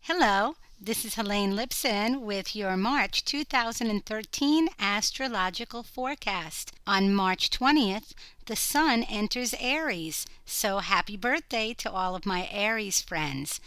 Hello, this is Helane Lipson with your March 2013 astrological forecast. On March 20th, the Sun enters Aries, so happy birthday to all of my Aries friends.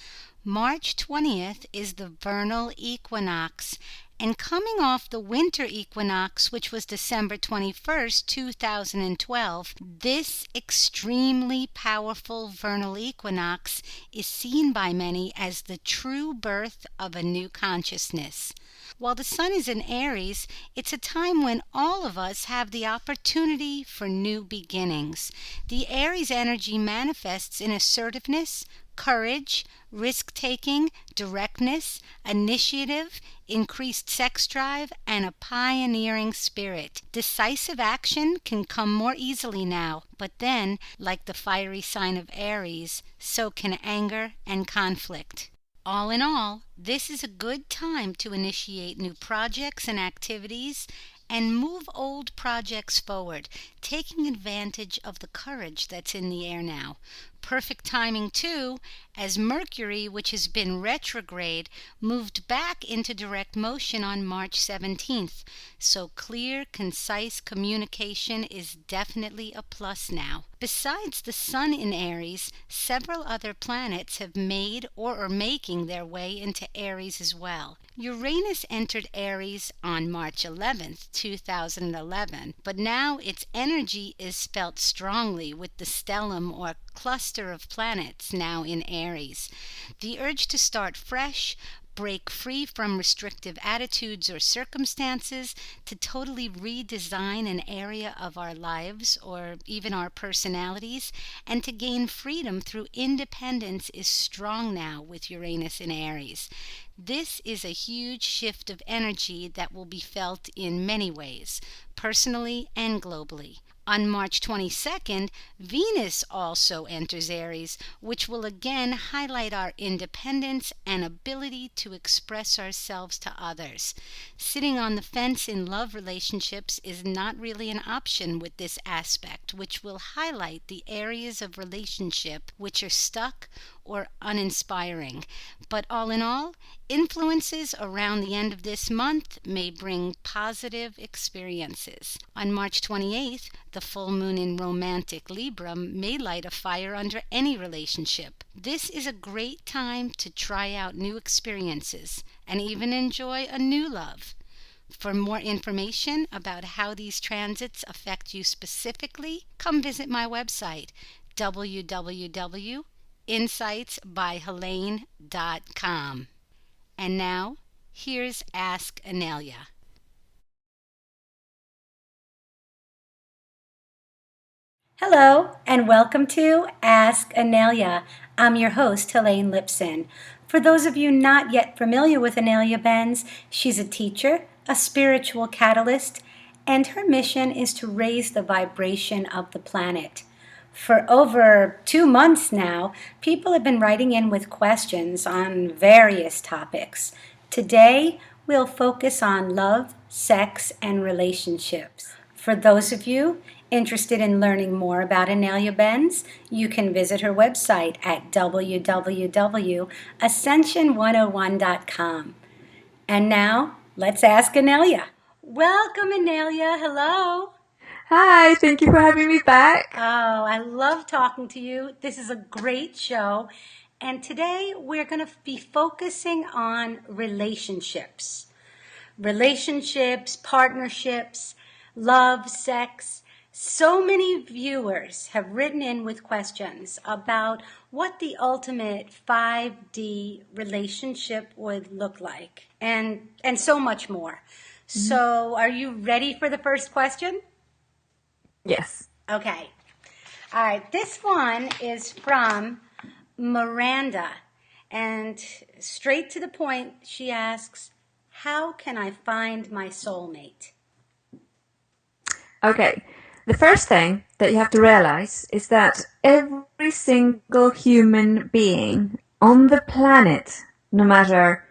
March 20th is the vernal equinox, and coming off the winter equinox, which was December 21st, 2012, this extremely powerful vernal equinox is seen by many as the true birth of a new consciousness. While the Sun is in Aries, it's a time when all of us have the opportunity for new beginnings. The Aries energy manifests in assertiveness, courage, risk-taking, directness, initiative, increased sex drive, and a pioneering spirit. Decisive action can come more easily now, but then, like the fiery sign of Aries, so can anger and conflict. All in all, this is a good time to initiate new projects and activities and move old projects forward, taking advantage of the courage that's in the air now. Perfect timing, too, as Mercury, which has been retrograde, moved back into direct motion on March 17th. So clear, concise communication is definitely a plus now. Besides the Sun in Aries, several other planets have made or are making their way into Aries as well. Uranus entered Aries on March 11th, 2011, but now its energy is felt strongly with the stellium or cluster of planets now in Aries. The urge to start fresh, break free from restrictive attitudes or circumstances, to totally redesign an area of our lives or even our personalities, and to gain freedom through independence is strong now with Uranus in Aries. This is a huge shift of energy that will be felt in many ways, personally and globally. On March 22nd, Venus also enters Aries, which will again highlight our independence and ability to express ourselves to others. Sitting on the fence in love relationships is not really an option with this aspect, which will highlight the areas of relationship which are stuck or uninspiring. But all in all, influences around the end of this month may bring positive experiences. On March 28th, the full moon in romantic Libra may light a fire under any relationship. This is a great time to try out new experiences and even enjoy a new love. For more information about how these transits affect you specifically, come visit my website, www.insightsbyhelane.com. And now, here's Ask Inelia. Hello, and welcome to Ask Inelia. I'm your host, Helane Lipson. For those of you not yet familiar with Inelia Benz, she's a teacher, a spiritual catalyst, and her mission is to raise the vibration of the planet. For over 2 months now, people have been writing in with questions on various topics. Today, we'll focus on love, sex, and relationships. For those of you interested in learning more about Inelia Benz, you can visit her website at www.ascension101.com. And now, let's ask Inelia. Welcome, Inelia. Hello. Hi, thank you for having me back. Oh, I love talking to you. This is a great show. And today we're going to be focusing on relationships. Relationships, partnerships, love, sex. So many viewers have written in with questions about what the ultimate 5D relationship would look like, and so much more. So are you ready for the first question? Yes. Okay. All right. This one is from Miranda. And straight to the point, she asks, How can I find my soulmate? Okay. The first thing that you have to realize is that every single human being on the planet, no matter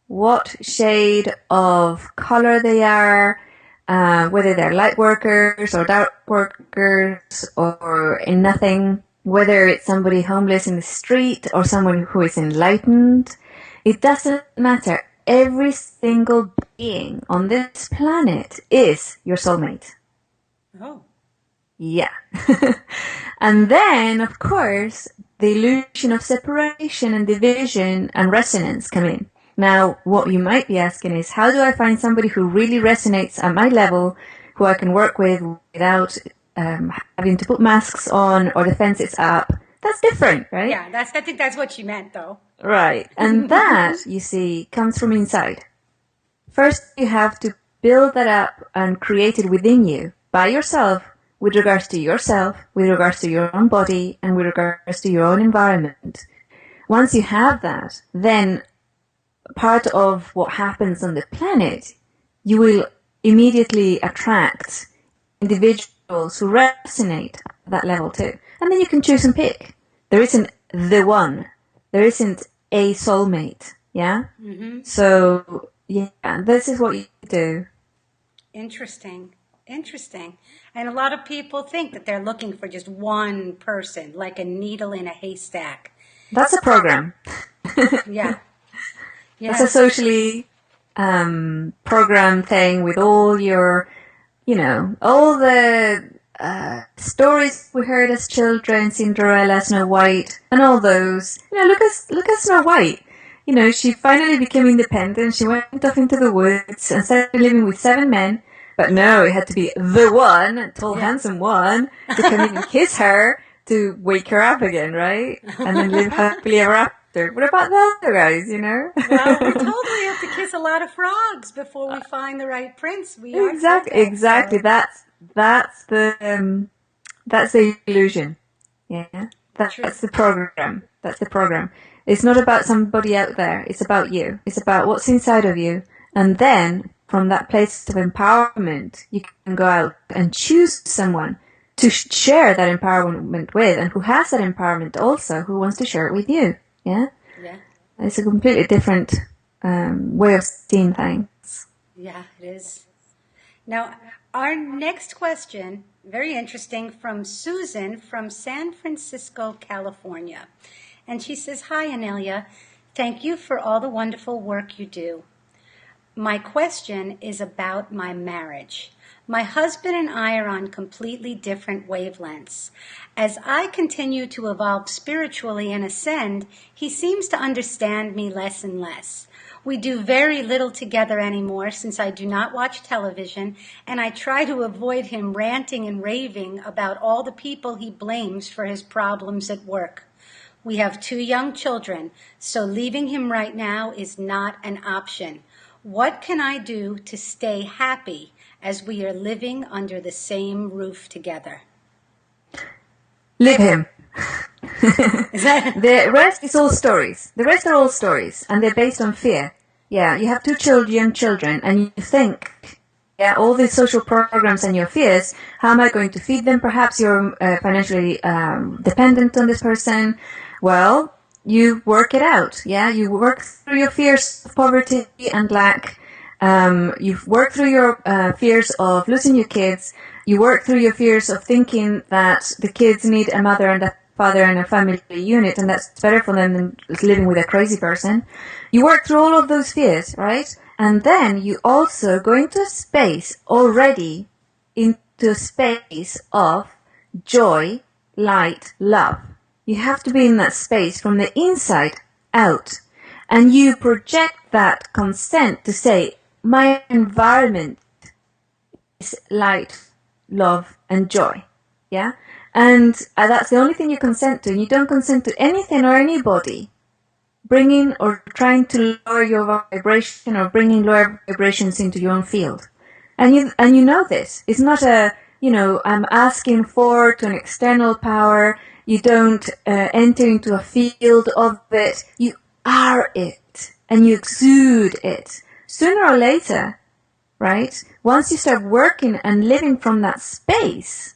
what shade of color they are, whether they're light workers or dark workers or in nothing, whether it's somebody homeless in the street or someone who is enlightened, it doesn't matter. Every single being on this planet is your soulmate. Oh. Yeah. And then, of course, the illusion of separation and division and resonance come in. Now, what you might be asking is, how do I find somebody who really resonates at my level, who I can work with without having to put masks on or defenses up? That's different, right? Yeah, I think that's what she meant, though. Right. And that, you see, comes from inside. First, you have to build that up and create it within you by yourself, with regards to yourself, with regards to your own body, and with regards to your own environment. Once you have that, then part of what happens on the planet, you will immediately attract individuals who resonate at that level too. And then you can choose and pick. There isn't the one. There isn't a soulmate. Yeah? Mm-hmm. So, yeah, this is what you do. Interesting. And a lot of people think that they're looking for just one person, like a needle in a haystack. That's a program. Yeah. That's a socially programmed thing with all your, all the stories we heard as children, Cinderella, Snow White, and all those. Look at Snow White. She finally became independent. She went off into the woods and started living with 7 men. But no, it had to be the one, tall, handsome one, to come in and kiss her to wake her up again, right? And then live happily ever after. What about the other guys, Well, we're told we have to kiss a lot of frogs before we find the right prince. Exactly. That's the illusion. Yeah, that's the program. That's the program. It's not about somebody out there. It's about you. It's about what's inside of you, and then from that place of empowerment, you can go out and choose someone to share that empowerment with, and who has that empowerment also, who wants to share it with you. Yeah. It's a completely different way of seeing things. Yeah, it is. Now, our next question, very interesting, from Susan from San Francisco, California. And she says, "Hi, Inelia. Thank you for all the wonderful work you do. My question is about my marriage. My husband and I are on completely different wavelengths. As I continue to evolve spiritually and ascend, he seems to understand me less and less. We do very little together anymore since I do not watch television, and I try to avoid him ranting and raving about all the people he blames for his problems at work. We have 2 young children, so leaving him right now is not an option. What can I do to stay happy as we are living under the same roof together?" Live him. The rest is all stories. The rest are all stories, and they're based on fear. Yeah, you have 2 young children, and you think, all these social programs and your fears, how am I going to feed them? Perhaps you're financially dependent on this person. Well, you work it out. Yeah, you work through your fears of poverty and lack. You work through your fears of losing your kids. You work through your fears of thinking that the kids need a mother and a father and a family unit, and that's better for them than living with a crazy person. You work through all of those fears, right? And then you also go into a space already, into a space of joy, light, love. You have to be in that space from the inside out. And you project that consent to say, my environment is light, love, and joy. Yeah? And that's the only thing you consent to. And you don't consent to anything or anybody bringing or trying to lower your vibration or bringing lower vibrations into your own field. And you know this. It's not I'm asking for to an external power. You don't enter into a field of it. You are it. And you exude it. sooner or later, right, once you start working and living from that space,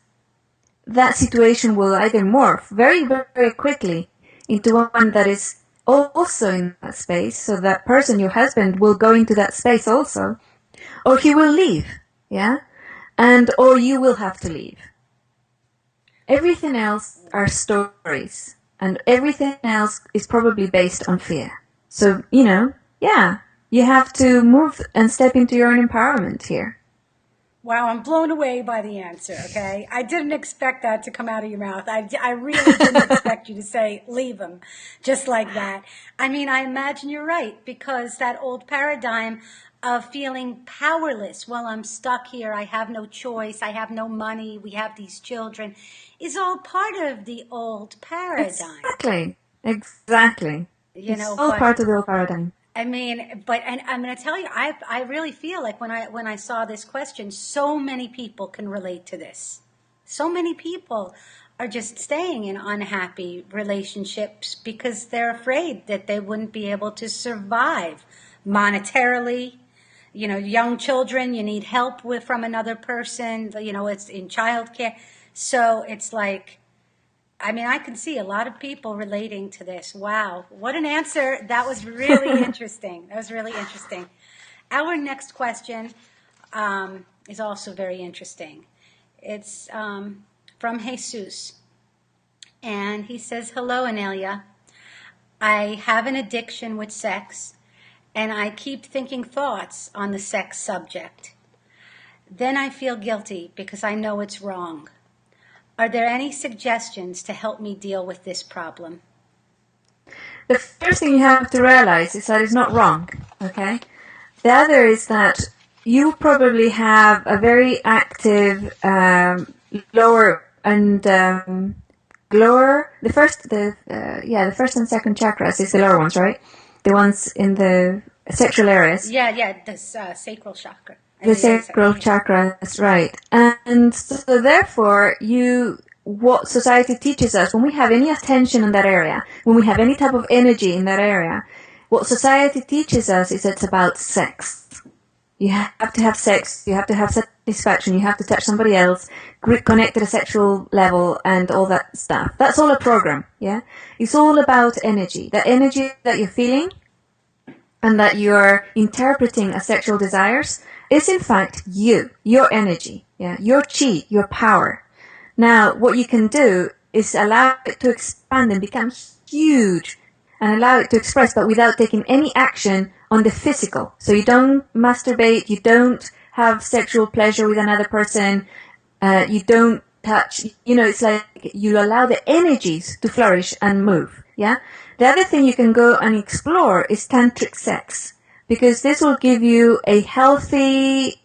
that situation will either morph very, very quickly into one that is also in that space. So that person, your husband, will go into that space also, or he will leave, yeah, or you will have to leave. Everything else are stories, and everything else is probably based on fear. So, you have to move and step into your own empowerment here. Wow, I'm blown away by the answer, okay? I didn't expect that to come out of your mouth. I really didn't expect you to say, leave him, just like that. I mean, I imagine you're right, because that old paradigm of feeling powerless, well, I'm stuck here, I have no choice, I have no money, we have these children, is all part of the old paradigm. Exactly. It's all part of the old paradigm. I mean, and I'm going to tell you, I really feel like when I saw this question, so many people can relate to this. So many people are just staying in unhappy relationships because they're afraid that they wouldn't be able to survive monetarily. Young children, you need help from another person. It's in childcare. So it's like, I mean, I can see a lot of people relating to this. Wow, what an answer. That was really interesting. Our next question is also very interesting. It's from Jesus. And he says, hello, Inelia. I have an addiction with sex, and I keep thinking thoughts on the sex subject. Then I feel guilty because I know it's wrong. Are there any suggestions to help me deal with this problem? The first thing you have to realize is that it's not wrong, okay? The other is that you probably have a very active lower and lower. The first and second chakras is the lower ones, right? The ones in the sexual areas. Yeah, the sacral chakra. The sacral chakras, right. And so therefore, what society teaches us, when we have any attention in that area, when we have any type of energy in that area, what society teaches us is it's about sex. You have to have sex, you have to have satisfaction, you have to touch somebody else, connect at a sexual level, and all that stuff. That's all a program, yeah? It's all about energy. The energy that you're feeling and that you're interpreting as sexual desires is in fact your energy, yeah, your chi, your power. Now, what you can do is allow it to expand and become huge and allow it to express, but without taking any action on the physical. So you don't masturbate, you don't have sexual pleasure with another person, you don't touch, it's like you allow the energies to flourish and move, yeah? The other thing you can go and explore is tantric sex, because this will give you a healthy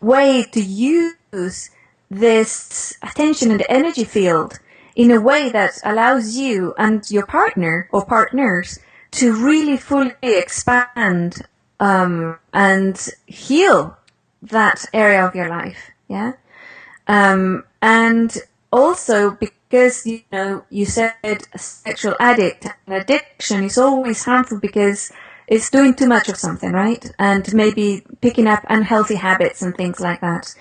way to use this attention and energy field in a way that allows you and your partner or partners to really fully expand and heal that area of your life, yeah? And also because, you said a sexual addict, and addiction is always harmful because it's doing too much of something, right? And maybe picking up unhealthy habits and things like that.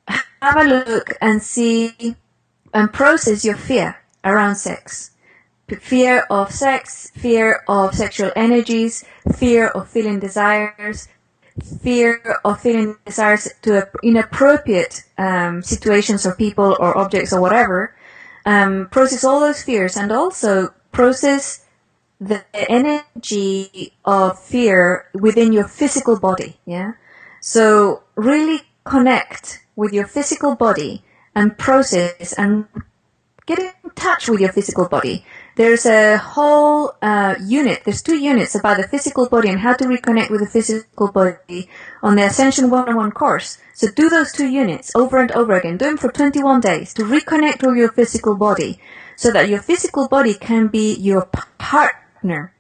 Have a look and see and process your fear around sex. Fear of sex, fear of sexual energies, fear of feeling desires, fear of feeling desires to inappropriate situations or people or objects or whatever. Process all those fears and also process the energy of fear within your physical body, yeah? So really connect with your physical body and process and get in touch with your physical body. There's a whole there's 2 units about the physical body and how to reconnect with the physical body on the Ascension 101 course. So do those 2 units over and over again. Do them for 21 days to reconnect with your physical body so that your physical body can be your partner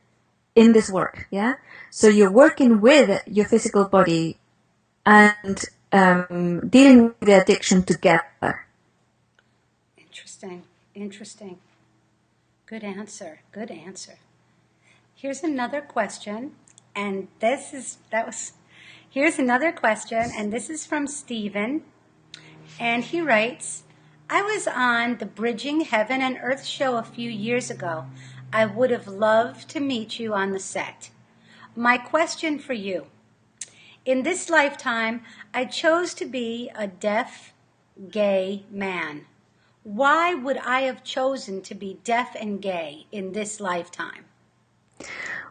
in this work, yeah? So you're working with your physical body and dealing with the addiction together. Interesting. Good answer. Here's another question And here's another question, and this is from Stephen. And he writes, I was on the Bridging Heaven and Earth show a few years ago. I would have loved to meet you on the set. My question for you. In this lifetime, I chose to be a deaf, gay man. Why would I have chosen to be deaf and gay in this lifetime?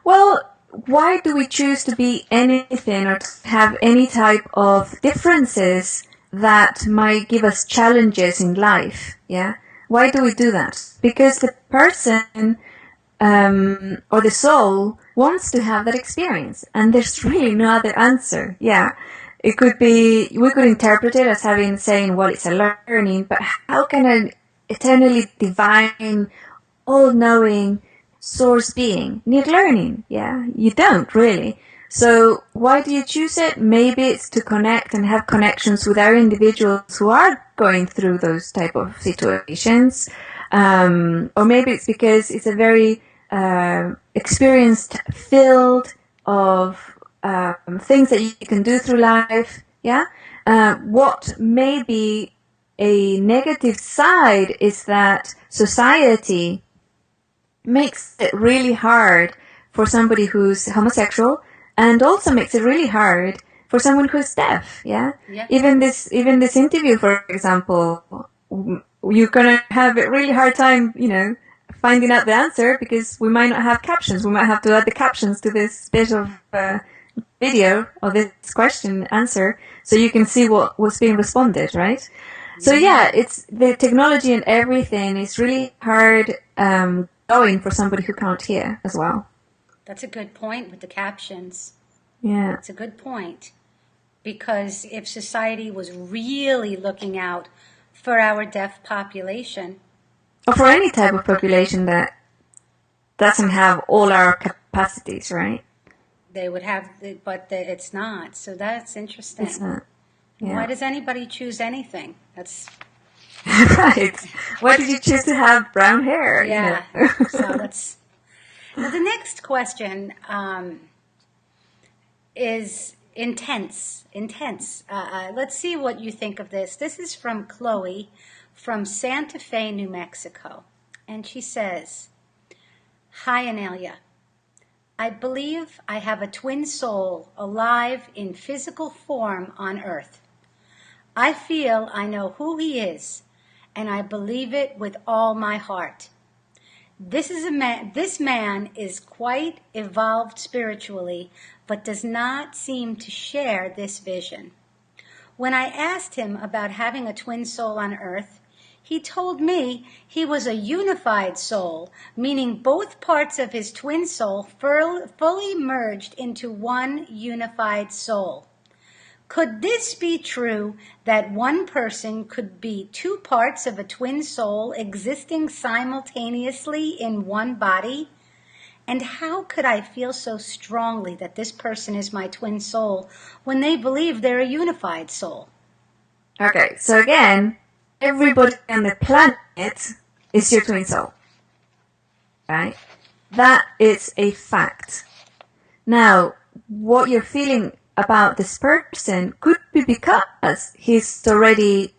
Well, why do we choose to be anything or to have any type of differences that might give us challenges in life? Yeah. Why do we do that? Because the person or the soul wants to have that experience, and there's really no other answer. Yeah. It could be, we could interpret it as saying, well, it's a learning, but how can an eternally divine, all-knowing source being need learning? Yeah, you don't really. So why do you choose it? Maybe it's to connect and have connections with other individuals who are going through those type of situations. Or maybe it's because it's a very experienced field of things that you can do through life. Yeah. What may be a negative side is that society makes it really hard for somebody who's homosexual, and also makes it really hard for someone who's deaf. Yeah. Even this interview, for example, you're gonna have a really hard time, finding out the answer, because we might not have captions. We might have to add the captions to this bit of video of this question answer, so you can see what was being responded, right? So yeah, it's the technology and everything is really hard going for somebody who can't hear as well. That's a good point with the captions. Yeah. It's a good point. Because if society was really looking out for our deaf population, or for any type of population that doesn't have all our capacities, right? They would have, but it's not. So that's interesting. It's not. Yeah. Why does anybody choose anything? That's right. Why did you choose to have brown hair? Yeah. So that's. Now the next question is intense. Let's see what you think of this. This is from Chloe from Santa Fe, New Mexico. And she says, Hi, Inelia. I believe I have a twin soul alive in physical form on Earth. I feel I know who he is, and I believe it with all my heart. This man is quite evolved spiritually, but does not seem to share this vision. When I asked him about having a twin soul on Earth, he told me he was a unified soul, meaning both parts of his twin soul fully merged into one unified soul. Could this be true, that one person could be two parts of a twin soul existing simultaneously in one body? And how could I feel so strongly that this person is my twin soul when they believe they're a unified soul? Okay, so again, everybody on the planet is your twin soul, right? That is a fact. Now, what you're feeling about this person could be because he's already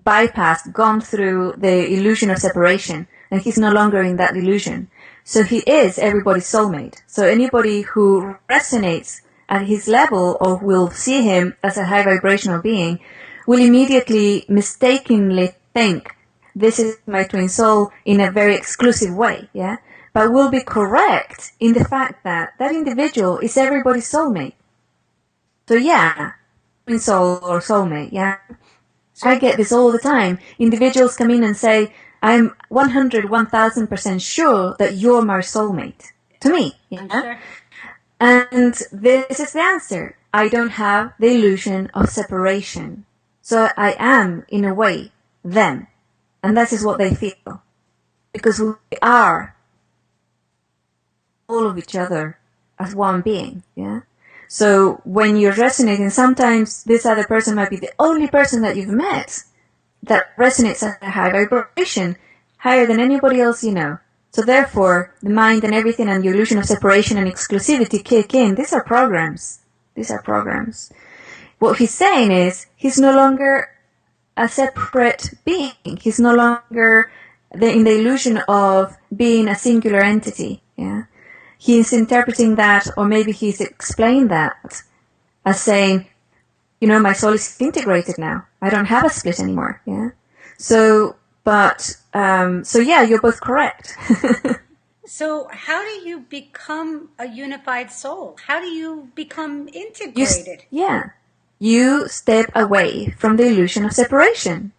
gone through the illusion of separation, and he's no longer in that illusion. So he is everybody's soulmate. So anybody who resonates at his level or will see him as a high vibrational being will immediately mistakenly think this is my twin soul in a very exclusive way, yeah? But will be correct in the fact that that individual is everybody's soulmate. So yeah, twin soul or soulmate, yeah? I get this all the time. Individuals come in and say, I'm 1000% sure that you're my soulmate. To me, yeah? I'm sure. And this is the answer. I don't have the illusion of separation. So I am, in a way, them. And that is what they feel. Because we are all of each other as one being, yeah? So when you're resonating, sometimes this other person might be the only person that you've met that resonates at a high vibration, higher than anybody else you know. So therefore, the mind and everything and the illusion of separation and exclusivity kick in. These are programs. These are programs. What he's saying is he's no longer a separate being. He's no longer in the illusion of being a singular entity. Yeah, he's interpreting that, or maybe he's explained that as saying, my soul is integrated now. I don't have a split anymore. Yeah. So yeah, you're both correct. So how do you become a unified soul? How do you become integrated? You step away from the illusion of separation.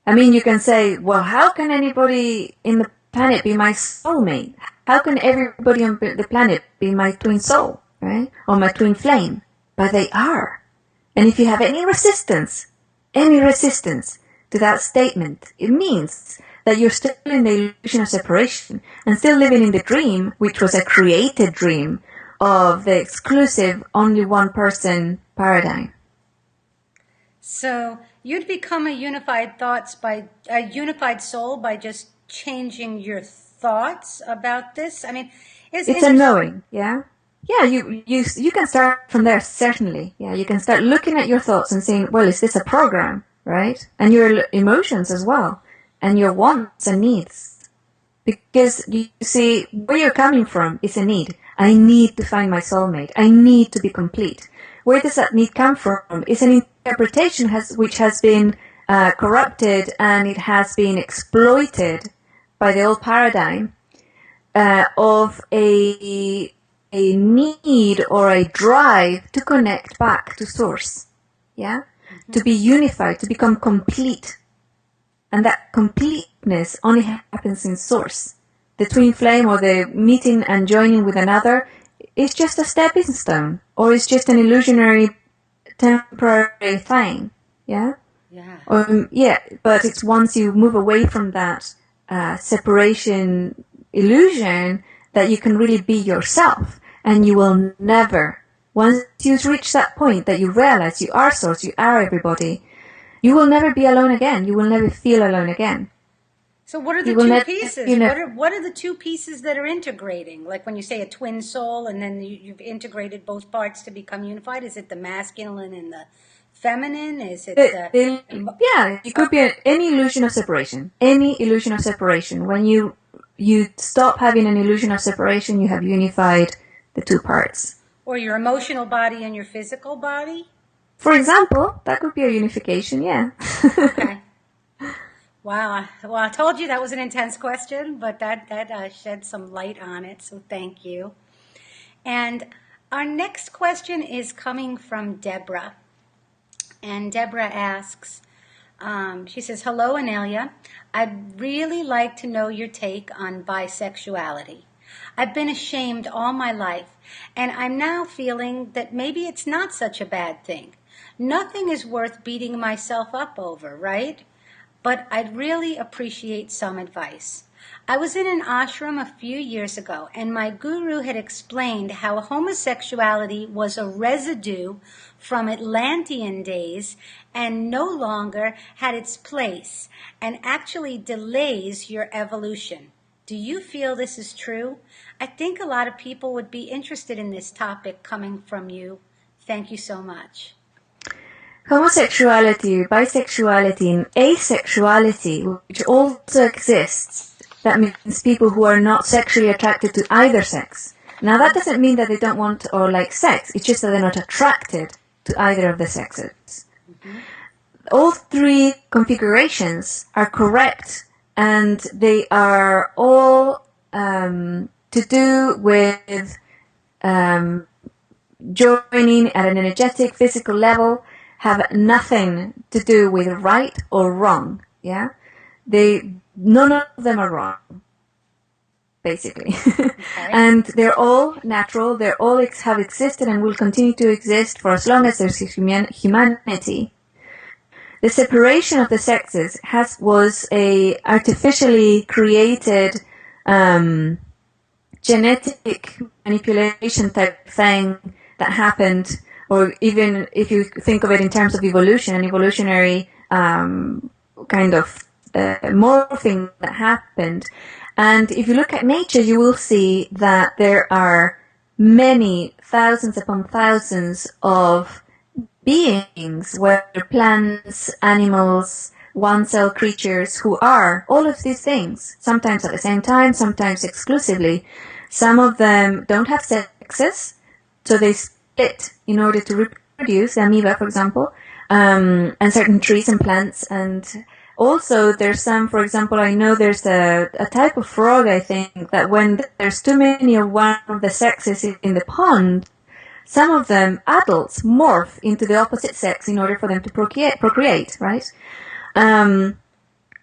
I mean, you can say, well, how can anybody in the planet be my soulmate? How can everybody on the planet be my twin soul, right? Or my twin flame? But they are. And if you have any resistance to that statement, it means that you're still in the illusion of separation and still living in the dream, which was a created dream of the exclusive only one person paradigm. So you'd become a unified soul by just changing your thoughts about this? I mean, it's a knowing, yeah? Yeah, you can start from there, certainly. Yeah, you can start looking at your thoughts and saying, well, is this a program, right? And your emotions as well, and your wants and needs. Because you see, where you're coming from is a need. I need to find my soulmate. I need to be complete. Where does that need come from? It's an interpretation which has been corrupted, and it has been exploited by the old paradigm of a need or a drive to connect back to source, yeah? Mm-hmm. To be unified, to become complete. And that completeness only happens in source. The twin flame or the meeting and joining with another is just a stepping stone, or it's just an illusionary temporary thing, yeah? Yeah. But it's once you move away from that separation illusion that you can really be yourself. And you will never, once you reach that point that you realize you are source, you are everybody, you will never be alone again. You will never feel alone again. So what are the two pieces? What are the two pieces that are integrating? Like when you say a twin soul and then you've integrated both parts to become unified, is it the masculine and the feminine? Is it yeah, it could be any illusion of separation. Any illusion of separation. When you stop having an illusion of separation, you have unified the two parts. Or your emotional body and your physical body? For example, that could be a unification, yeah. Okay. Wow. Well, I told you that was an intense question, but that shed some light on it, so thank you. And our next question is coming from Deborah. And Deborah asks, she says, hello, Inelia. I'd really like to know your take on bisexuality. I've been ashamed all my life, and I'm now feeling that maybe it's not such a bad thing. Nothing is worth beating myself up over, right? But I'd really appreciate some advice. I was in an ashram a few years ago, and my guru had explained how homosexuality was a residue from Atlantean days and no longer had its place and actually delays your evolution. Do you feel this is true? I think a lot of people would be interested in this topic coming from you. Thank you so much. Homosexuality, bisexuality, and asexuality, which also exists, that means people who are not sexually attracted to either sex. Now that doesn't mean that they don't want or like sex, it's just that they're not attracted to either of the sexes. Mm-hmm. All three configurations are correct, and they are all to do with joining at an energetic, physical level, have nothing to do with right or wrong. Yeah, none of them are wrong, basically. Okay. And they're all natural. They're all have existed and will continue to exist for as long as there's humanity. The separation of the sexes was a artificially created genetic manipulation type thing that happened, or even if you think of it in terms of evolution, an evolutionary kind of morphing that happened. And if you look at nature, you will see that there are many thousands upon thousands of beings, whether plants, animals, one-cell creatures, who are all of these things, sometimes at the same time, sometimes exclusively. Some of them don't have sexes, so they split in order to reproduce, the amoeba, for example, and certain trees and plants. And also there's some, for example, I know there's a type of frog, I think, that when there's too many of one of the sexes in the pond, some of them, adults, morph into the opposite sex in order for them to procreate, right?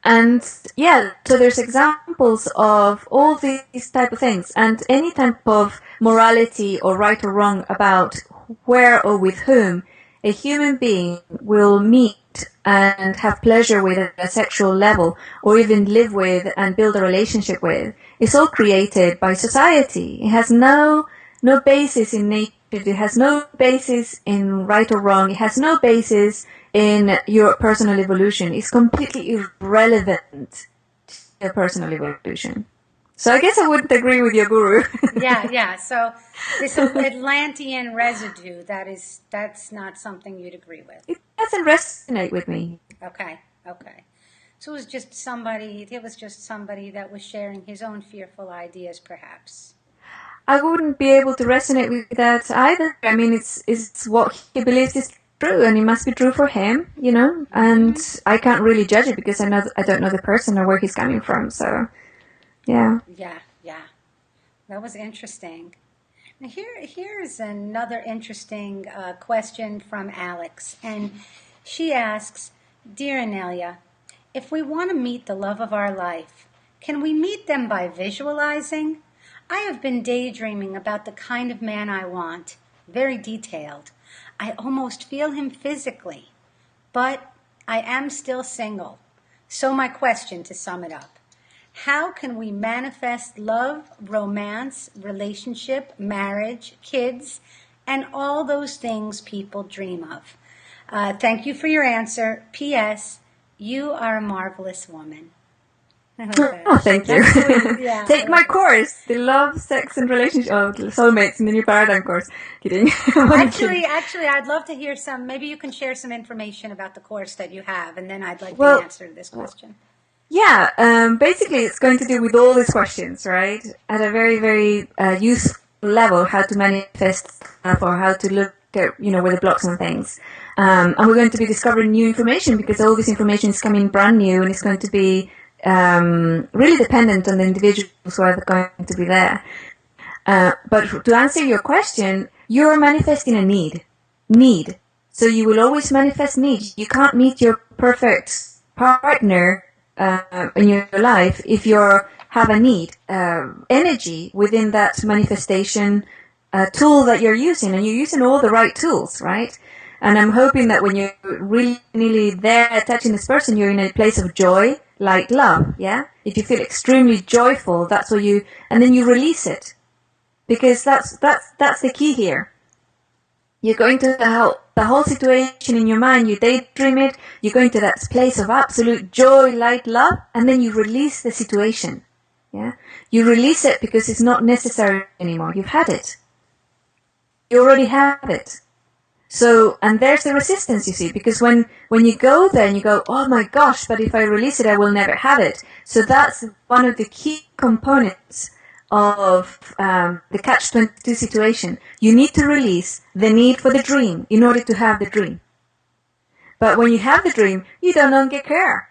And yeah, so there's examples of all these type of things, and any type of morality or right or wrong about where or with whom a human being will meet and have pleasure with at a sexual level, or even live with and build a relationship with, is all created by society. It has no basis in nature. It has no basis in right or wrong. It has no basis in your personal evolution. It's completely irrelevant to your personal evolution. So I guess I wouldn't agree with your guru. Yeah. So this Atlantean residue, that's not something you'd agree with. It doesn't resonate with me. Okay. So it was just somebody that was sharing his own fearful ideas, perhaps. I wouldn't be able to resonate with that either. I mean, it's what he believes is true, and it must be true for him, you know. And I can't really judge it because I don't know the person or where he's coming from. So, yeah. Yeah. That was interesting. Now here's another interesting question from Alex, and she asks, "Dear Inelia, if we want to meet the love of our life, can we meet them by visualizing? I have been daydreaming about the kind of man I want, very detailed. I almost feel him physically, but I am still single. So my question, to sum it up, how can we manifest love, romance, relationship, marriage, kids, and all those things people dream of? Thank you for your answer. P.S. You are a marvelous woman." Oh, thank you. Yeah. Take my course, the Love, Sex, and Relationship, Soulmates in the New Paradigm course. Kidding. Actually, I'd love to hear maybe you can share some information about the course that you have, and then I'd like the answer to this question. Yeah, basically it's going to do with all these questions, right? At a very, very useful level, how to manifest stuff or how to look at, where the blocks and things. And we're going to be discovering new information because all this information is coming brand new, and it's going to be really dependent on the individuals who are going to be there. But to answer your question, you're manifesting a need. So you will always manifest need. You can't meet your perfect partner in your life if you have a need. Energy within that manifestation tool that you're using, and you're using all the right tools, right? And I'm hoping that when you're really nearly there touching this person, you're in a place of joy, like love, yeah? If you feel extremely joyful, that's what and then you release it. Because that's the key here. You're going to the whole situation in your mind, you daydream it, you go into that place of absolute joy, light, love, and then you release the situation, yeah? You release it because it's not necessary anymore. You've had it. You already have it. So, and there's the resistance, you see, because when you go there and you go, oh my gosh, but if I release it, I will never have it. So that's one of the key components of the catch-22 situation. You need to release the need for the dream in order to have the dream. But when you have the dream, you don't longer care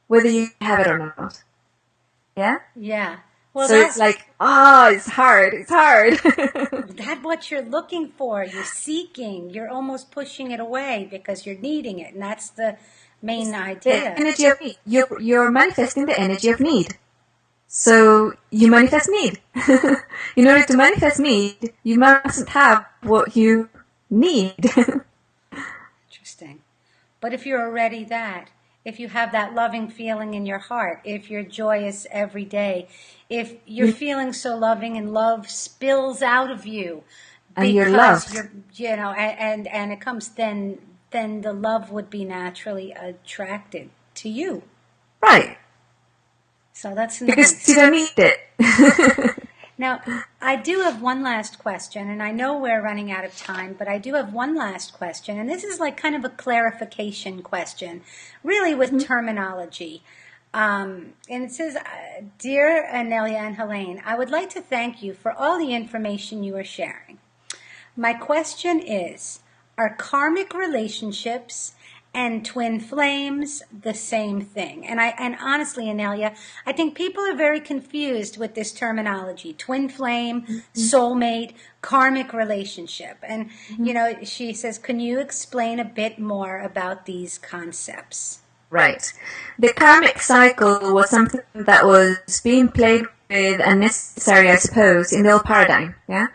whether you have it or not. Yeah? Yeah. Well, so it's like, it's hard. That's what you're looking for. You're seeking. You're almost pushing it away because you're needing it. And that's the main idea. The energy of need. You're manifesting the energy of need. So you manifest need. In order to manifest need, you mustn't have what you need. Interesting. But if you're already that, if you have that loving feeling in your heart, if you're joyous every day, if you're feeling so loving and love spills out of you, and you're loved, and it comes, then the love would be naturally attracted to you. Right. So that's Because nice. you don't need it. Now, I do have one last question, and I know we're running out of time, but I do have one last question, and this is like kind of a clarification question, really with terminology. And it says, Dear Inelia and Helane, I would like to thank you for all the information you are sharing. My question is, are karmic relationships and twin flames the same thing? And honestly, Inelia, I think people are very confused with this terminology: twin flame, soulmate, karmic relationship. And she says, can you explain a bit more about these concepts? Right. The karmic cycle was something that was being played with and necessary, I suppose, in the old paradigm. Yeah.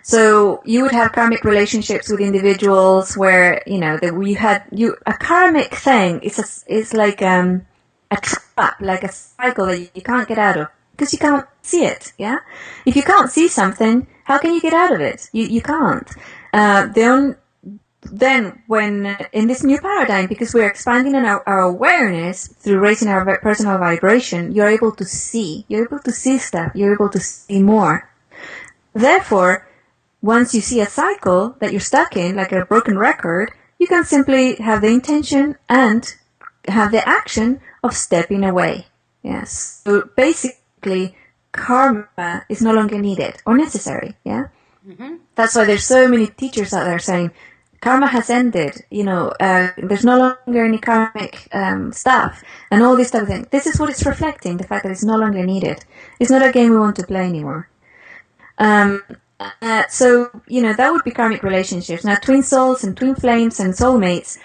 So you would have karmic relationships with individuals where a karmic thing is like a trap, like a cycle that you can't get out of because you can't see it. Yeah, if you can't see something, how can you get out of it? You can't. Then when in this new paradigm, because we're expanding on our awareness through raising our personal vibration, you're able to see. You're able to see stuff. You're able to see more. Therefore, once you see a cycle that you're stuck in, like a broken record, you can simply have the intention and have the action of stepping away. Yes. So basically, karma is no longer needed or necessary. Yeah. Mm-hmm. That's why there's so many teachers out there saying karma has ended. There's no longer any karmic stuff and all this type of thing. This is what it's reflecting: the fact that it's no longer needed. It's not a game we want to play anymore. So that would be karmic relationships. Now, twin souls and twin flames and soulmates.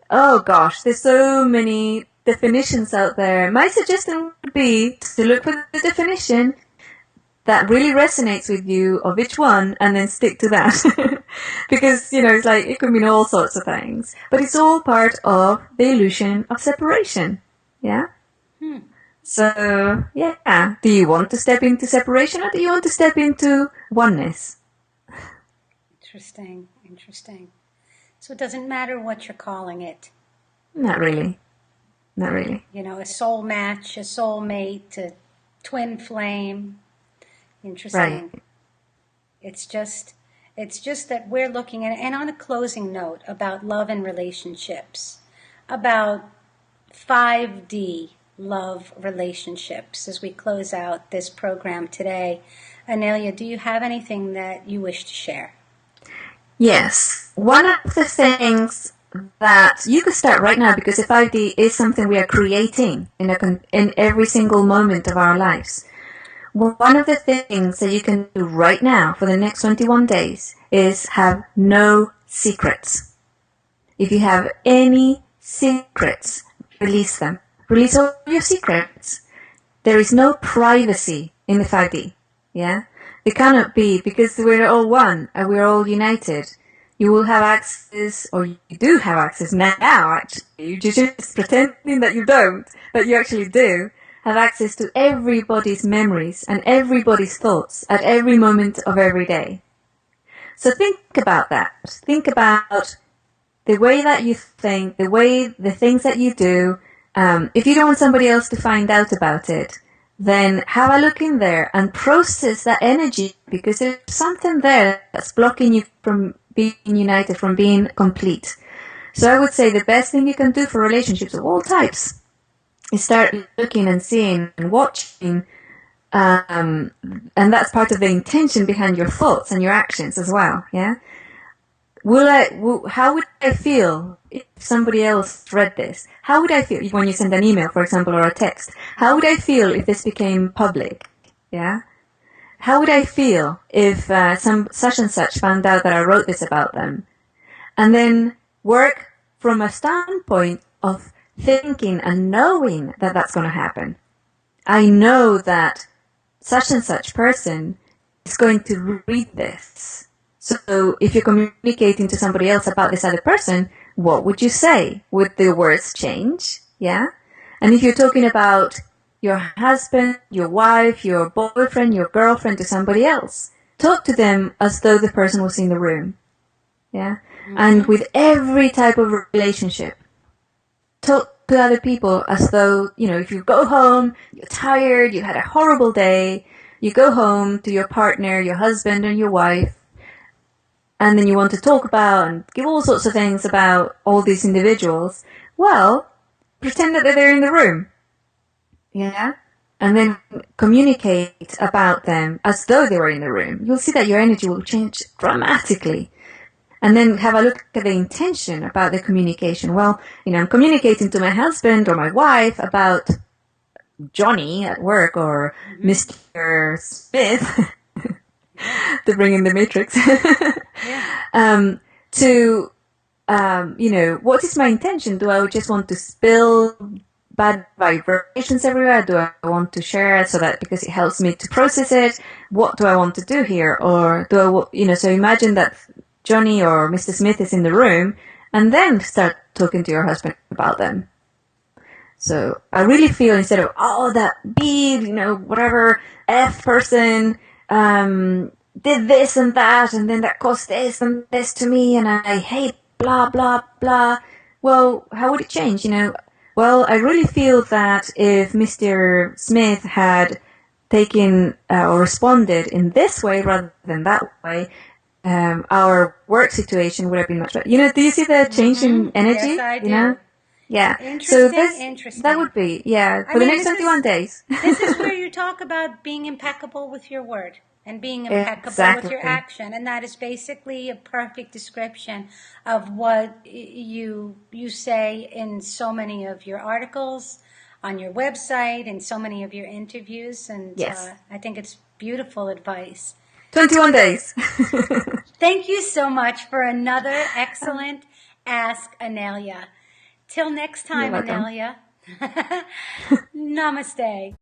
Oh gosh, there's so many definitions out there. My suggestion would be to look for the definition that really resonates with you of each one and then stick to that. Because, it's like, it could mean all sorts of things. But it's all part of the illusion of separation. Yeah? So, yeah. Do you want to step into separation or do you want to step into oneness? Interesting. So it doesn't matter what you're calling it. Not really. A soul match, a soulmate, a twin flame. Interesting. Right. It's just that we're looking at, and on a closing note about love and relationships, about 5D love relationships as we close out this program today. Inelia, do you have anything that you wish to share? Yes. One of the things that you could start right now, because the 5D is something we are creating in every single moment of our lives. One of the things that you can do right now for the next 21 days is have no secrets. If you have any secrets, release them. Release all your secrets. There is no privacy in the 5D. Yeah? It cannot be, because we're all one and we're all united. You will have access, or you do have access now, actually. You're just pretending that you don't, but you actually do have access to everybody's memories and everybody's thoughts at every moment of every day. So think about that. Think about the way that you think, the things that you do. If you don't want somebody else to find out about it, then have a look in there and process that energy, because there's something there that's blocking you from being united, from being complete. So I would say the best thing you can do for relationships of all types is start looking and seeing and watching, and that's part of the intention behind your thoughts and your actions as well. Yeah. How would I feel if somebody else read this? How would I feel when you send an email, for example, or a text? How would I feel if this became public? Yeah. How would I feel if some such and such found out that I wrote this about them? And then work from a standpoint of thinking and knowing that that's going to happen. I know that such and such person is going to read this. So if you're communicating to somebody else about this other person, what would you say? Would the words change? Yeah? And if you're talking about your husband, your wife, your boyfriend, your girlfriend to somebody else, talk to them as though the person was in the room. Yeah? Mm-hmm. And with every type of relationship, talk to other people as though, if you go home, you're tired, you had a horrible day, you go home to your partner, your husband and your wife, and then you want to talk about and give all sorts of things about all these individuals. Well, pretend that they're in the room. Yeah? And then communicate about them as though they were in the room. You'll see that your energy will change dramatically. And then have a look at the intention about the communication. Well, I'm communicating to my husband or my wife about Johnny at work or Mr. Smith to bring in the matrix. What is my intention? Do I just want to spill bad vibrations everywhere? Do I want to share it so that because it helps me to process it? What do I want to do here? Or do I, so imagine that Johnny or Mr. Smith is in the room and then start talking to your husband about them. So I really feel instead of, that B, whatever F person, did this and that, and then that caused this and this to me, and I hate blah, blah, blah. Well, how would it change, Well, I really feel that if Mr. Smith had taken or responded in this way rather than that way, our work situation would have been much better. Do you see the change in energy? Yes, I do. Yeah. Interesting. That would be, for the next 21 days. This is where you talk about being impeccable with your word and being impeccable with your action. And that is basically a perfect description of what you say in so many of your articles, on your website, and so many of your interviews. And I think it's beautiful advice. 21 days. Thank you so much for another excellent Ask Inelia. Till next time, Inelia. Namaste.